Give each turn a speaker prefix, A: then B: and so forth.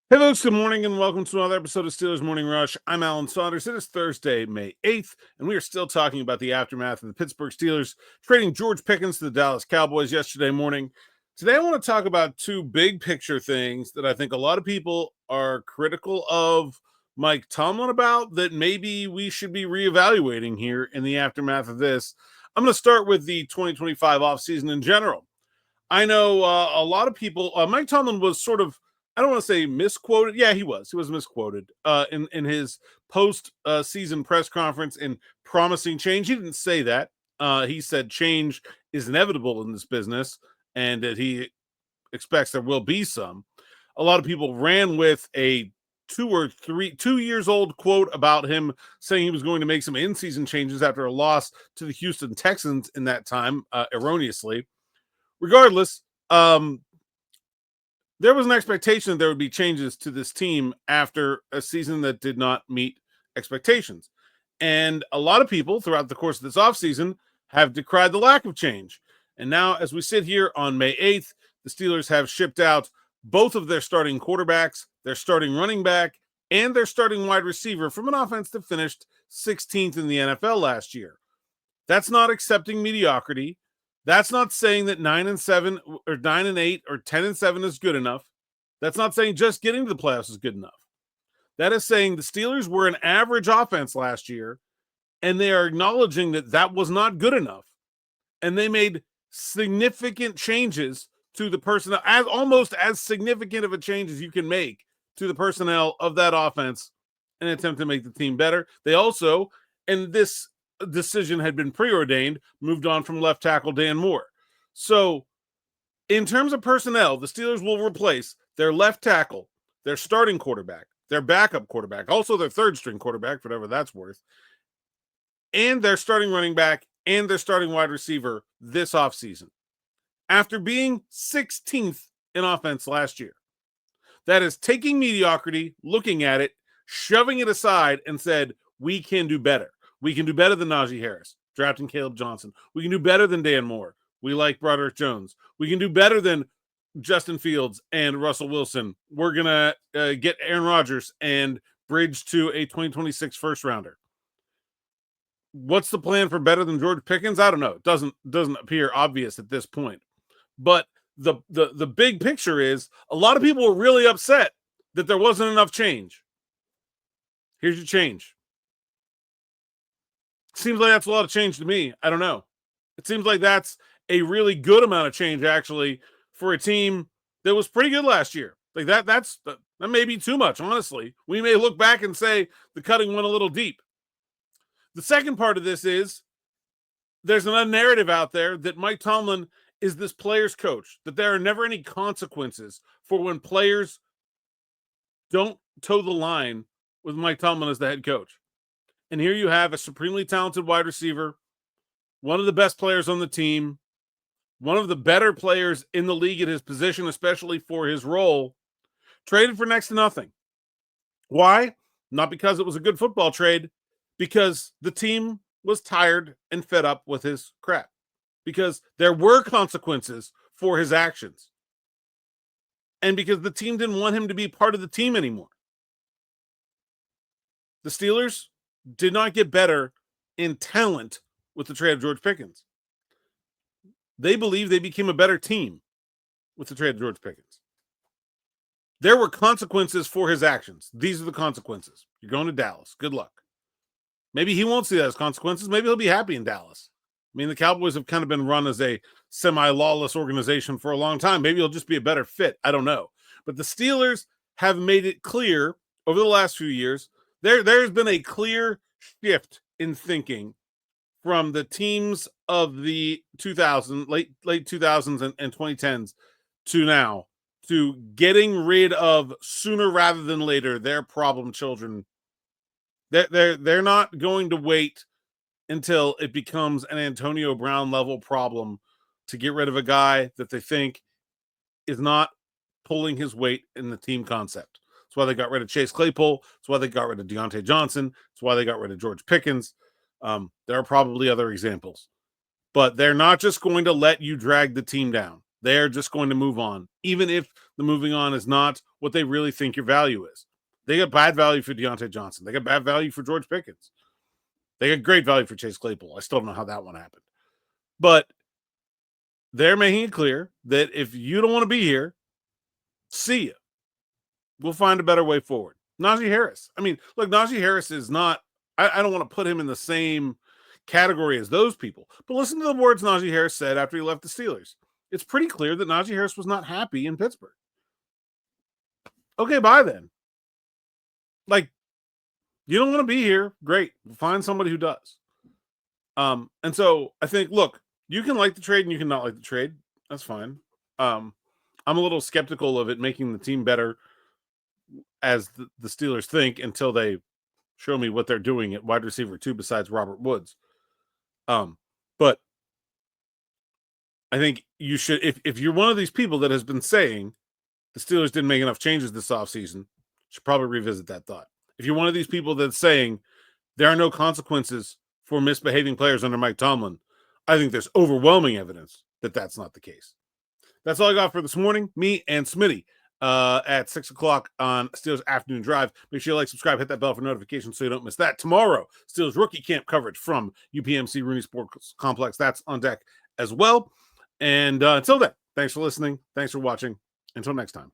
A: Hey folks, good morning and welcome to another episode of Steelers Morning Rush. I'm Alan Saunders. It is Thursday, May 8th, and we are still talking about the aftermath of the Pittsburgh Steelers trading George Pickens to the Dallas Cowboys yesterday morning. Today I want to talk about two big picture things that I think a lot of people are critical of Mike Tomlin about that maybe we should be reevaluating here in the aftermath of this. I'm going to start with the 2025 offseason in general. I know a lot of people, Mike Tomlin was sort of, I don't want to say misquoted. Yeah, he was. He was misquoted in his post season press conference in promising change. He didn't say that. He said change is inevitable in this business and that he expects there will be some. A lot of people ran with a 2 years old quote about him saying he was going to make some in-season changes after a loss to the Houston Texans in that time, erroneously. Regardless, there was an expectation that there would be changes to this team after a season that did not meet expectations. And a lot of people throughout the course of this offseason have decried the lack of change. And now, as we sit here on May 8th, the Steelers have shipped out both of their starting quarterbacks, their starting running back, and their starting wide receiver from an offense that finished 16th in the NFL last year. That's not accepting mediocrity. That's not saying that 9-7 or 9-8 or 10-7 is good enough. That's not saying just getting to the playoffs is good enough. That is saying the Steelers were an average offense last year, and they are acknowledging that that was not good enough. And they made significant changes to the personnel, almost as significant of a change as you can make to the personnel of that offense in an attempt to make the team better. They also, and this decision had been preordained, moved on from left tackle Dan Moore. So in terms of personnel, the Steelers will replace their left tackle, their starting quarterback, their backup quarterback, also their third string quarterback, whatever that's worth, and their starting running back and their starting wide receiver this offseason. After being 16th in offense last year. That is taking mediocrity, looking at it, shoving it aside, and said, we can do better. We can do better than Najee Harris, drafting Caleb Johnson. We can do better than Dan Moore. We like Broderick Jones. We can do better than Justin Fields and Russell Wilson. We're going to get Aaron Rodgers and bridge to a 2026 first rounder. What's the plan for better than George Pickens? I don't know. It doesn't appear obvious at this point. But the big picture is a lot of people were really upset that there wasn't enough change. Here's your change. Seems like that's a lot of change to me. I don't know. It seems like that's a really good amount of change, actually, for a team that was pretty good last year. Like that may be too much, honestly. We may look back and say the cutting went a little deep. The second part of this is there's a narrative out there that Mike Tomlin is this player's coach, that there are never any consequences for when players don't toe the line with Mike Tomlin as the head coach. And here you have a supremely talented wide receiver, one of the best players on the team, one of the better players in the league at his position, especially for his role, traded for next to nothing. Why? Not because it was a good football trade, because the team was tired and fed up with his crap, because there were consequences for his actions, and because the team didn't want him to be part of the team anymore. The Steelers did not get better in talent with the trade of George Pickens. They believe they became a better team with the trade of George Pickens. There were consequences for his actions. These are the consequences. You're going to Dallas. Good luck. Maybe he won't see that as consequences. Maybe he'll be happy in Dallas. I mean, the Cowboys have kind of been run as a semi-lawless organization for a long time. Maybe it'll just be a better fit. I don't know. But the Steelers have made it clear over the last few years, there's been a clear shift in thinking from the teams of the late 2000s and 2010s to now, to getting rid of sooner rather than later their problem children. They're not going to wait until it becomes an Antonio Brown level problem to get rid of a guy that they think is not pulling his weight in the team concept. That's why they got rid of Chase Claypool. That's why they got rid of Diontae Johnson. That's why they got rid of George Pickens. There are probably other examples. But they're not just going to let you drag the team down. They're just going to move on, even if the moving on is not what they really think your value is. They got bad value for Diontae Johnson. They got bad value for George Pickens. They got great value for Chase Claypool. I still don't know how that one happened. But they're making it clear that if you don't want to be here, see ya. We'll find a better way forward. Najee Harris. I mean, look, Najee Harris is not, I don't want to put him in the same category as those people. But listen to the words Najee Harris said after he left the Steelers. It's pretty clear that Najee Harris was not happy in Pittsburgh. Okay, bye then. Like, you don't want to be here. Great. We'll find somebody who does. And so I think, look, you can like the trade and you can not like the trade. That's fine. I'm a little skeptical of it making the team better as the Steelers think until they show me what they're doing at wide receiver 2 besides Robert Woods. But I think you should, if you're one of these people that has been saying the Steelers didn't make enough changes this offseason, you should probably revisit that thought. If you're one of these people that's saying there are no consequences for misbehaving players under Mike Tomlin, I think there's overwhelming evidence that that's not the case. That's all I got for this morning. Me and Smitty at 6 o'clock on Steelers Afternoon Drive. Make sure you like, subscribe, hit that bell for notifications so you don't miss that. Tomorrow, Steelers rookie camp coverage from UPMC Rooney Sports Complex. That's on deck as well. And until then, thanks for listening. Thanks for watching. Until next time.